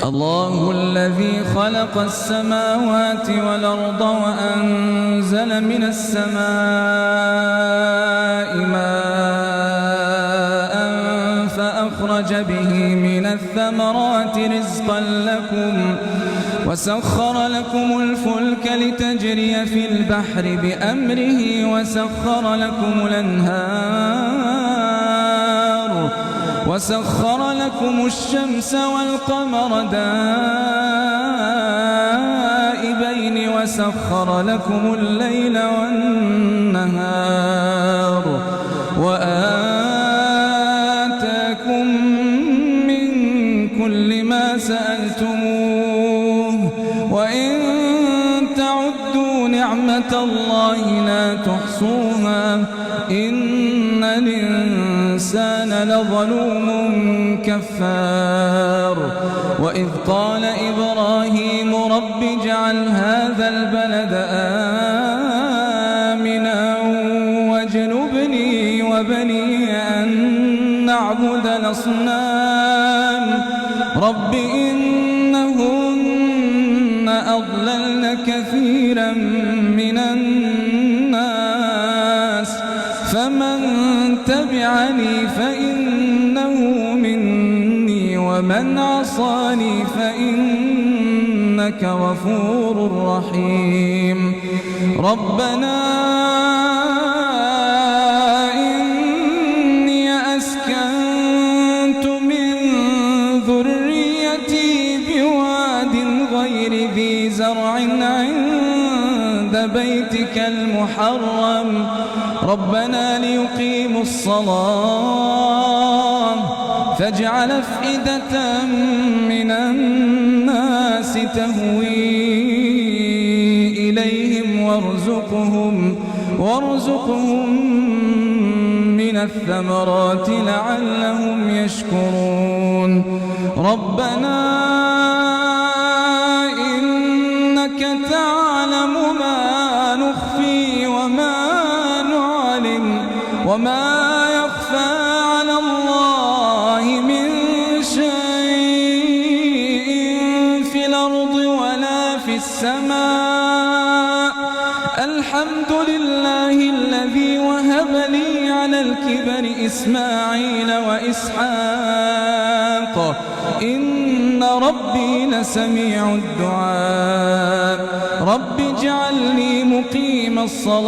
الله الذي خلق السماوات والأرض وأنزل من السماء ماء فأخرج به من الثمرات رزقا لكم وسخر لكم الفلك لتجري في البحر بأمره وسخر لكم الشمس والقمر دائبين وسخر لكم الليل والنهار وآتاكم من كل ما سألتموه وإن تعدوا نعمة الله لا تحصوها إن الإنسان لظلوم كفار وإذ قال إبراهيم رب اجعل هذا البلد آمنا واجنبني وبني أن نعبد الأصنام رب إنهن أضللن كثيرا من الناس فمن تبعني فإنه مني ومن عصاني فإنك غفور رحيم ربنا إني أسكنت من ذريتي بواد غير ذي زرع عند بيتك المحرم ربنا ليقيموا الصلاة فاجعل أفئدة من الناس تهوي إليهم وارزقهم من الثمرات لعلهم يشكرون ربنا إنك تعلم ما نخفي وما يخفى على الله من شيء في الأرض ولا في السماء الحمد لله الذي وهب لي على الكبر إسماعيل وإسحاق إن ربي لسميع الدعاء رب اجعلني مقيم الصلاة